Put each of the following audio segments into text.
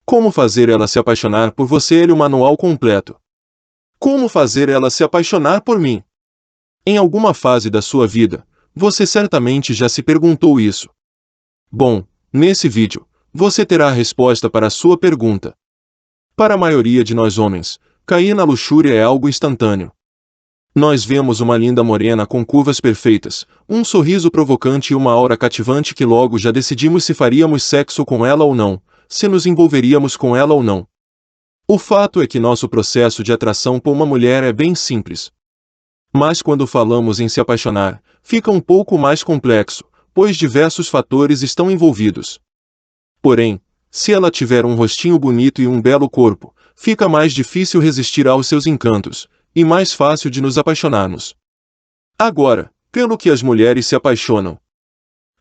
Como fazer ela se apaixonar por você? O manual completo. Como fazer ela se apaixonar por mim? Em alguma fase da sua vida, você certamente já se perguntou isso. Bom, nesse vídeo, você terá a resposta para a sua pergunta. Para a maioria de nós homens, cair na luxúria é algo instantâneo. Nós vemos uma linda morena com curvas perfeitas, um sorriso provocante e uma aura cativante que logo já decidimos se faríamos sexo com ela ou não, se nos envolveríamos com ela ou não. O fato é que nosso processo de atração por uma mulher é bem simples. Mas quando falamos em se apaixonar, fica um pouco mais complexo, pois diversos fatores estão envolvidos. Porém, se ela tiver um rostinho bonito e um belo corpo, fica mais difícil resistir aos seus encantos, e mais fácil de nos apaixonarmos. Agora, pelo que as mulheres se apaixonam.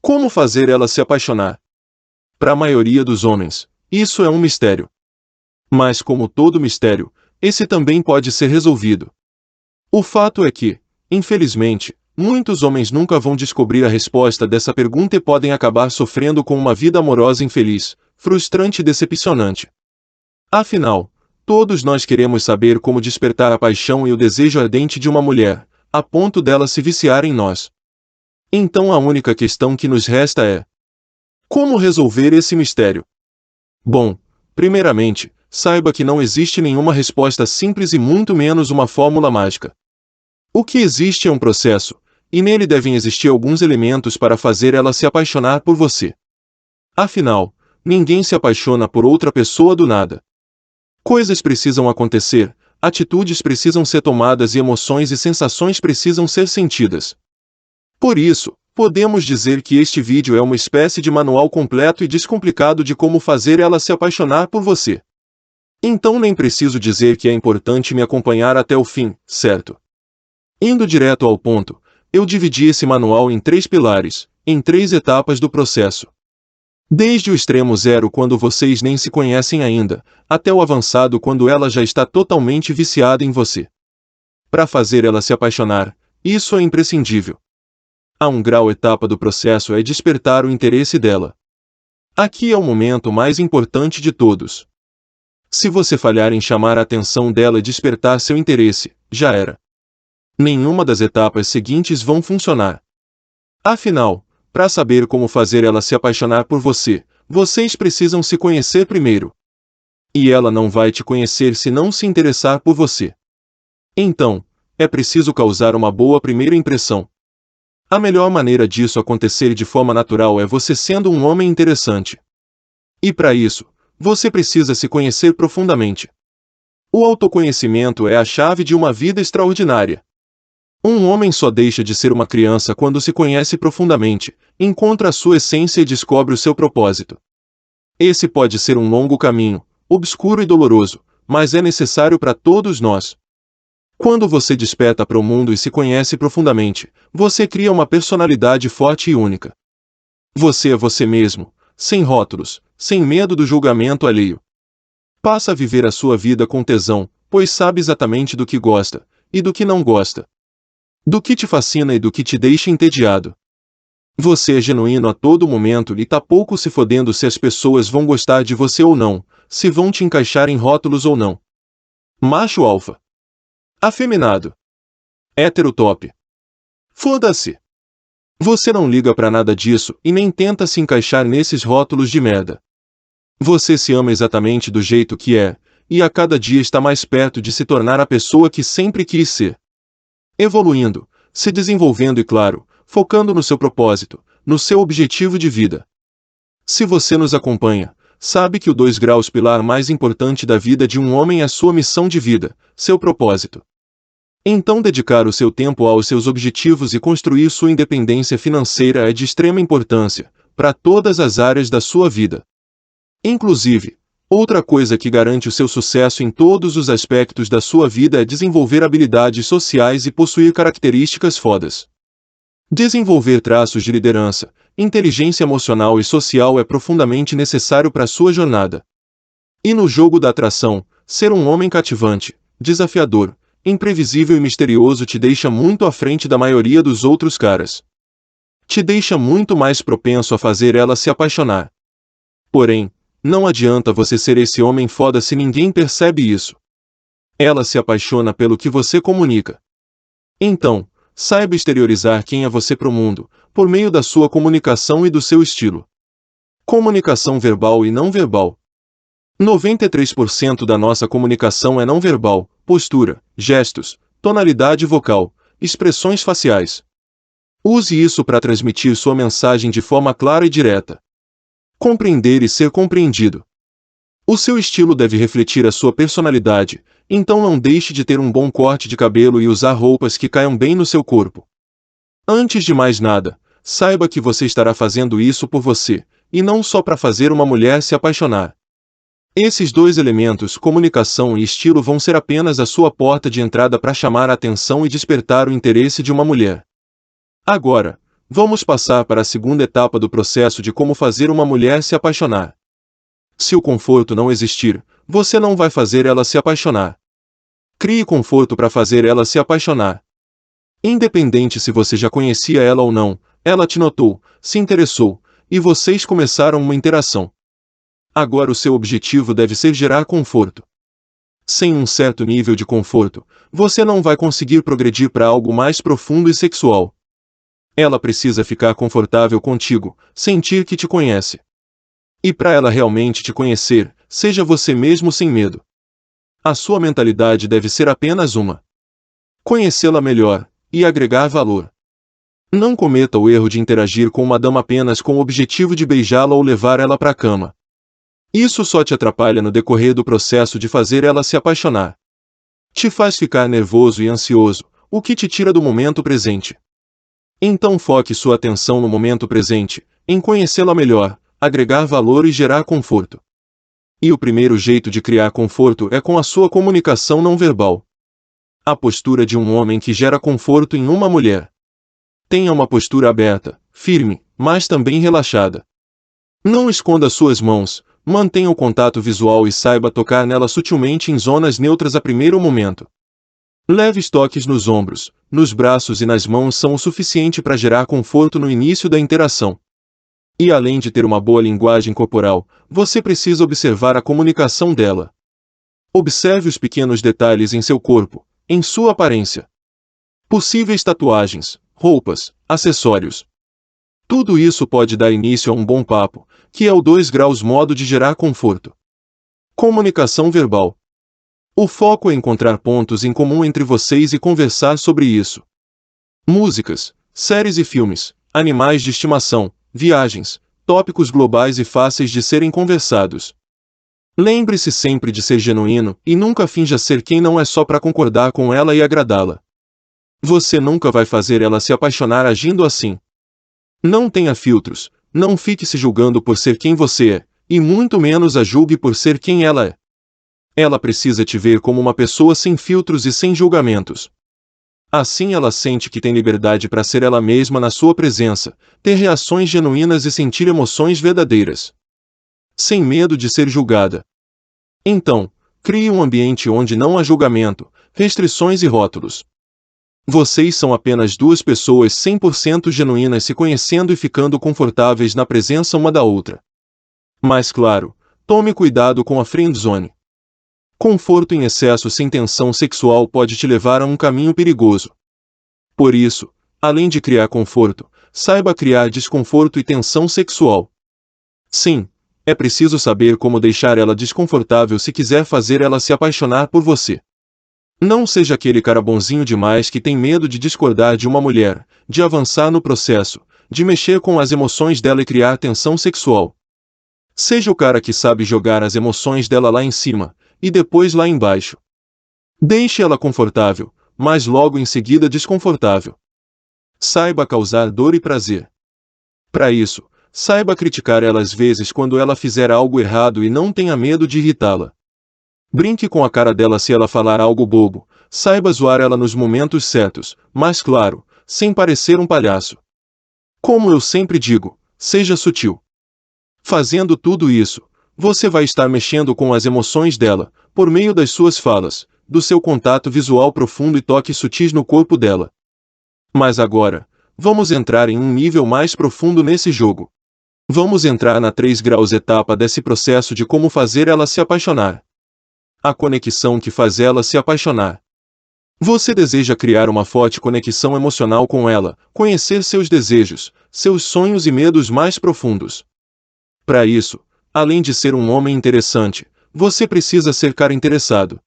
Como fazer ela se apaixonar? Para a maioria dos homens, isso é um mistério. Mas como todo mistério, esse também pode ser resolvido. O fato é que, infelizmente, muitos homens nunca vão descobrir a resposta dessa pergunta e podem acabar sofrendo com uma vida amorosa infeliz, frustrante e decepcionante. Afinal, todos nós queremos saber como despertar a paixão e o desejo ardente de uma mulher, a ponto dela se viciar em nós. Então a única questão que nos resta é: como resolver esse mistério? Bom, primeiramente, saiba que não existe nenhuma resposta simples e muito menos uma fórmula mágica. O que existe é um processo, e nele devem existir alguns elementos para fazer ela se apaixonar por você. Afinal, ninguém se apaixona por outra pessoa do nada. Coisas precisam acontecer, atitudes precisam ser tomadas e emoções e sensações precisam ser sentidas. Por isso, podemos dizer que este vídeo é uma espécie de manual completo e descomplicado de como fazer ela se apaixonar por você. Então nem preciso dizer que é importante me acompanhar até o fim, certo? Indo direto ao ponto, eu dividi esse manual em 3 pilares, em 3 etapas do processo. Desde o extremo zero quando vocês nem se conhecem ainda, até o avançado quando ela já está totalmente viciada em você. Para fazer ela se apaixonar, isso é imprescindível. A 1 grau etapa do processo é despertar o interesse dela. Aqui é o momento mais importante de todos. Se você falhar em chamar a atenção dela e despertar seu interesse, já era. Nenhuma das etapas seguintes vão funcionar. Afinal, para saber como fazer ela se apaixonar por você, vocês precisam se conhecer primeiro. E ela não vai te conhecer se não se interessar por você. Então, é preciso causar uma boa primeira impressão. A melhor maneira disso acontecer de forma natural é você sendo um homem interessante. E para isso, você precisa se conhecer profundamente. O autoconhecimento é a chave de uma vida extraordinária. Um homem só deixa de ser uma criança quando se conhece profundamente, encontra a sua essência e descobre o seu propósito. Esse pode ser um longo caminho, obscuro e doloroso, mas é necessário para todos nós. Quando você desperta para o mundo e se conhece profundamente, você cria uma personalidade forte e única. Você é você mesmo, sem rótulos, sem medo do julgamento alheio. Passa a viver a sua vida com tesão, pois sabe exatamente do que gosta, e do que não gosta. Do que te fascina e do que te deixa entediado. Você é genuíno a todo momento e tá pouco se fodendo se as pessoas vão gostar de você ou não, se vão te encaixar em rótulos ou não. Macho alfa. Afeminado. Hétero top. Foda-se. Você não liga pra nada disso e nem tenta se encaixar nesses rótulos de merda. Você se ama exatamente do jeito que é, e a cada dia está mais perto de se tornar a pessoa que sempre quis ser. Evoluindo, se desenvolvendo e, claro, focando no seu propósito, no seu objetivo de vida. Se você nos acompanha, sabe que o 2 graus pilar mais importante da vida de um homem é sua missão de vida, seu propósito. Então dedicar o seu tempo aos seus objetivos e construir sua independência financeira é de extrema importância, para todas as áreas da sua vida. Inclusive, outra coisa que garante o seu sucesso em todos os aspectos da sua vida é desenvolver habilidades sociais e possuir características fodas. Desenvolver traços de liderança, inteligência emocional e social é profundamente necessário para sua jornada. E no jogo da atração, ser um homem cativante, desafiador, imprevisível e misterioso te deixa muito à frente da maioria dos outros caras. Te deixa muito mais propenso a fazer ela se apaixonar. Porém, não adianta você ser esse homem foda se ninguém percebe isso. Ela se apaixona pelo que você comunica. Então, saiba exteriorizar quem é você pro mundo, por meio da sua comunicação e do seu estilo. Comunicação verbal e não verbal. 93% da nossa comunicação é não verbal: postura, gestos, tonalidade vocal, expressões faciais. Use isso para transmitir sua mensagem de forma clara e direta. Compreender e ser compreendido. O seu estilo deve refletir a sua personalidade, então não deixe de ter um bom corte de cabelo e usar roupas que caiam bem no seu corpo. Antes de mais nada, saiba que você estará fazendo isso por você, e não só para fazer uma mulher se apaixonar. Esses dois elementos, comunicação e estilo, vão ser apenas a sua porta de entrada para chamar a atenção e despertar o interesse de uma mulher. Agora, vamos passar para a segunda etapa do processo de como fazer uma mulher se apaixonar. Se o conforto não existir, você não vai fazer ela se apaixonar. Crie conforto para fazer ela se apaixonar. Independente se você já conhecia ela ou não, ela te notou, se interessou, e vocês começaram uma interação. Agora o seu objetivo deve ser gerar conforto. Sem um certo nível de conforto, você não vai conseguir progredir para algo mais profundo e sexual. Ela precisa ficar confortável contigo, sentir que te conhece. E para ela realmente te conhecer, seja você mesmo sem medo. A sua mentalidade deve ser apenas uma: conhecê-la melhor e agregar valor. Não cometa o erro de interagir com uma dama apenas com o objetivo de beijá-la ou levar ela para a cama. Isso só te atrapalha no decorrer do processo de fazer ela se apaixonar. Te faz ficar nervoso e ansioso, o que te tira do momento presente. Então foque sua atenção no momento presente, em conhecê-la melhor, agregar valor e gerar conforto. E o primeiro jeito de criar conforto é com a sua comunicação não verbal. A postura de um homem que gera conforto em uma mulher. Tenha uma postura aberta, firme, mas também relaxada. Não esconda suas mãos, mantenha o contato visual e saiba tocar nela sutilmente em zonas neutras a primeiro momento. Leves toques nos ombros, nos braços e nas mãos são o suficiente para gerar conforto no início da interação. E além de ter uma boa linguagem corporal, você precisa observar a comunicação dela. Observe os pequenos detalhes em seu corpo, em sua aparência. Possíveis tatuagens, roupas, acessórios. Tudo isso pode dar início a um bom papo, que é o 2 graus modo de gerar conforto. Comunicação verbal. O foco é encontrar pontos em comum entre vocês e conversar sobre isso. Músicas, séries e filmes, animais de estimação, viagens, tópicos globais e fáceis de serem conversados. Lembre-se sempre de ser genuíno e nunca finja ser quem não é só para concordar com ela e agradá-la. Você nunca vai fazer ela se apaixonar agindo assim. Não tenha filtros, não fique se julgando por ser quem você é, e muito menos a julgue por ser quem ela é. Ela precisa te ver como uma pessoa sem filtros e sem julgamentos. Assim ela sente que tem liberdade para ser ela mesma na sua presença, ter reações genuínas e sentir emoções verdadeiras. Sem medo de ser julgada. Então, crie um ambiente onde não há julgamento, restrições e rótulos. Vocês são apenas duas pessoas 100% genuínas se conhecendo e ficando confortáveis na presença uma da outra. Mas claro, tome cuidado com a friendzone. Conforto em excesso sem tensão sexual pode te levar a um caminho perigoso. Por isso, além de criar conforto, saiba criar desconforto e tensão sexual. Sim, é preciso saber como deixar ela desconfortável se quiser fazer ela se apaixonar por você. Não seja aquele cara bonzinho demais que tem medo de discordar de uma mulher, de avançar no processo, de mexer com as emoções dela e criar tensão sexual. Seja o cara que sabe jogar as emoções dela lá em cima, e depois lá embaixo. Deixe ela confortável, mas logo em seguida desconfortável. Saiba causar dor e prazer. Para isso, saiba criticar ela às vezes quando ela fizer algo errado e não tenha medo de irritá-la. Brinque com a cara dela se ela falar algo bobo, saiba zoar ela nos momentos certos, mas claro, sem parecer um palhaço. Como eu sempre digo, seja sutil. Fazendo tudo isso, você vai estar mexendo com as emoções dela, por meio das suas falas, do seu contato visual profundo e toques sutis no corpo dela. Mas agora, vamos entrar em um nível mais profundo nesse jogo. Vamos entrar na 3 graus etapa desse processo de como fazer ela se apaixonar. A conexão que faz ela se apaixonar. Você deseja criar uma forte conexão emocional com ela, conhecer seus desejos, seus sonhos e medos mais profundos. Para isso, além de ser um homem interessante, você precisa ser cara interessado.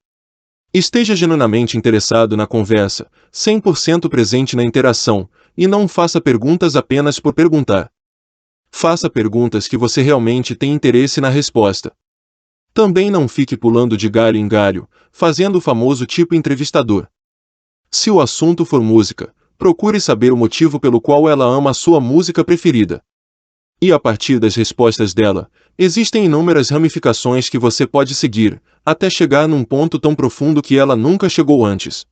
Esteja genuinamente interessado na conversa, 100% presente na interação, e não faça perguntas apenas por perguntar. Faça perguntas que você realmente tem interesse na resposta. Também não fique pulando de galho em galho, fazendo o famoso tipo entrevistador. Se o assunto for música, procure saber o motivo pelo qual ela ama a sua música preferida. E a partir das respostas dela, existem inúmeras ramificações que você pode seguir, até chegar num ponto tão profundo que ela nunca chegou antes.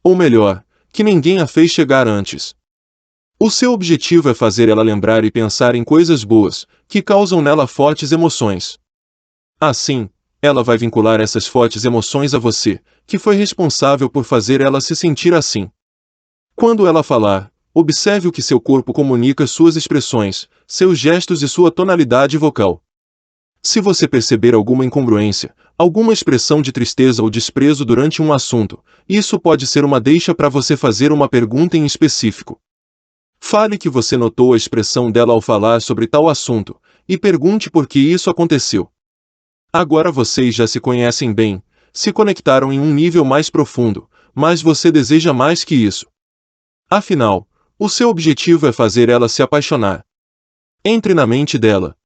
Ou melhor, que ninguém a fez chegar antes. O seu objetivo é fazer ela lembrar e pensar em coisas boas, que causam nela fortes emoções. Assim, ela vai vincular essas fortes emoções a você, que foi responsável por fazer ela se sentir assim. Quando ela falar, observe o que seu corpo comunica, suas expressões, seus gestos e sua tonalidade vocal. Se você perceber alguma incongruência, alguma expressão de tristeza ou desprezo durante um assunto, isso pode ser uma deixa para você fazer uma pergunta em específico. Fale que você notou a expressão dela ao falar sobre tal assunto, e pergunte por que isso aconteceu. Agora vocês já se conhecem bem, se conectaram em um nível mais profundo, mas você deseja mais que isso. Afinal, o seu objetivo é fazer ela se apaixonar. Entre na mente dela.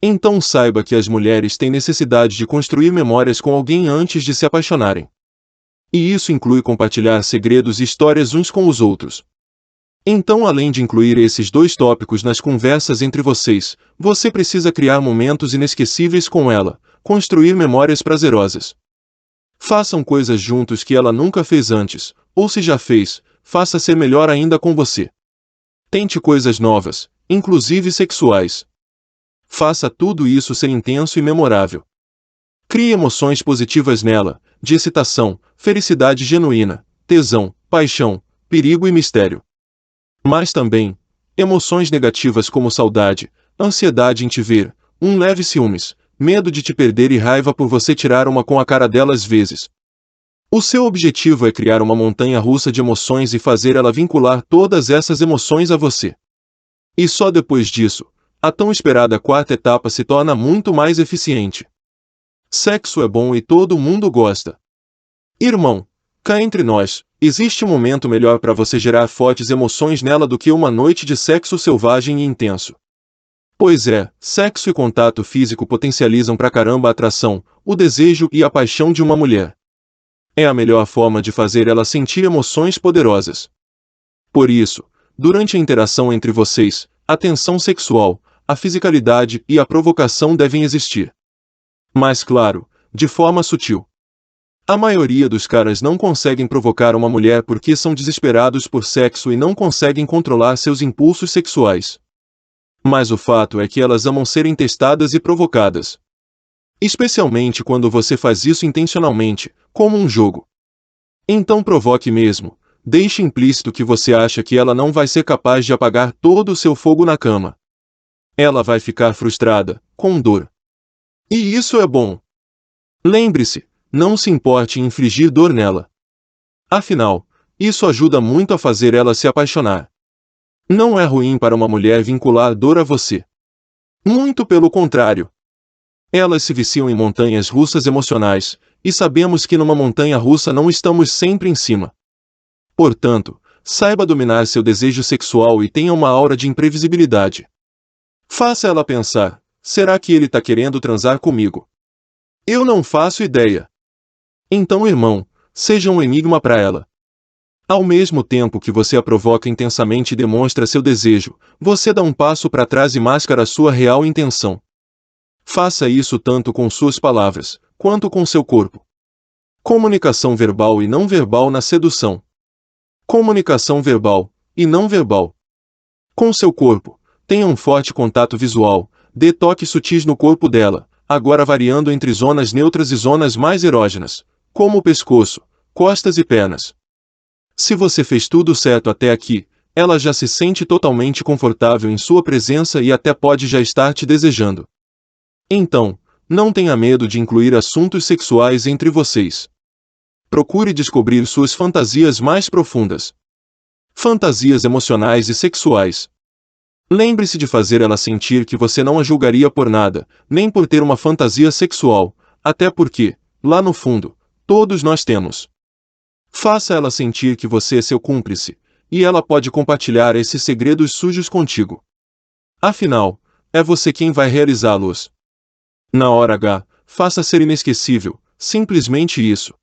Então saiba que as mulheres têm necessidade de construir memórias com alguém antes de se apaixonarem. E isso inclui compartilhar segredos e histórias uns com os outros. Então, além de incluir esses 2 tópicos nas conversas entre vocês, você precisa criar momentos inesquecíveis com ela, construir memórias prazerosas. Façam coisas juntos que ela nunca fez antes, ou se já fez, faça ser melhor ainda com você. Tente coisas novas, inclusive sexuais. Faça tudo isso ser intenso e memorável. Crie emoções positivas nela, de excitação, felicidade genuína, tesão, paixão, perigo e mistério. Mas também, emoções negativas como saudade, ansiedade em te ver, um leve ciúmes, medo de te perder e raiva por você tirar uma com a cara dela às vezes. O seu objetivo é criar uma montanha-russa de emoções e fazer ela vincular todas essas emoções a você. E só depois disso, a tão esperada 4ª etapa se torna muito mais eficiente. Sexo é bom e todo mundo gosta. Irmão, cá entre nós, existe um momento melhor para você gerar fortes emoções nela do que uma noite de sexo selvagem e intenso. Pois é, sexo e contato físico potencializam pra caramba a atração, o desejo e a paixão de uma mulher. É a melhor forma de fazer ela sentir emoções poderosas. Por isso, durante a interação entre vocês, a tensão sexual, a fisicalidade e a provocação devem existir. Mas claro, de forma sutil. A maioria dos caras não conseguem provocar uma mulher porque são desesperados por sexo e não conseguem controlar seus impulsos sexuais. Mas o fato é que elas amam serem testadas e provocadas. Especialmente quando você faz isso intencionalmente, como um jogo. Então provoque mesmo, deixe implícito que você acha que ela não vai ser capaz de apagar todo o seu fogo na cama. Ela vai ficar frustrada, com dor. E isso é bom. Lembre-se, não se importe em infligir dor nela. Afinal, isso ajuda muito a fazer ela se apaixonar. Não é ruim para uma mulher vincular dor a você. Muito pelo contrário. Elas se viciam em montanhas russas emocionais, e sabemos que numa montanha russa não estamos sempre em cima. Portanto, saiba dominar seu desejo sexual e tenha uma aura de imprevisibilidade. Faça ela pensar, será que ele tá querendo transar comigo? Eu não faço ideia. Então, irmão, seja um enigma para ela. Ao mesmo tempo que você a provoca intensamente e demonstra seu desejo, você dá um passo para trás e mascara sua real intenção. Faça isso tanto com suas palavras, quanto com seu corpo. Comunicação verbal e não verbal na sedução. Comunicação verbal e não verbal. Com seu corpo, tenha um forte contato visual, dê toques sutis no corpo dela, agora variando entre zonas neutras e zonas mais erógenas, como o pescoço, costas e pernas. Se você fez tudo certo até aqui, Ela já se sente totalmente confortável em sua presença e até pode já estar te desejando. Então, não tenha medo de incluir assuntos sexuais entre vocês. Procure descobrir suas fantasias mais profundas. Fantasias emocionais e sexuais. Lembre-se de fazer ela sentir que você não a julgaria por nada, nem por ter uma fantasia sexual, até porque, lá no fundo, todos nós temos. Faça ela sentir que você é seu cúmplice, e ela pode compartilhar esses segredos sujos contigo. Afinal, é você quem vai realizá-los. Na hora H, faça ser inesquecível, simplesmente isso.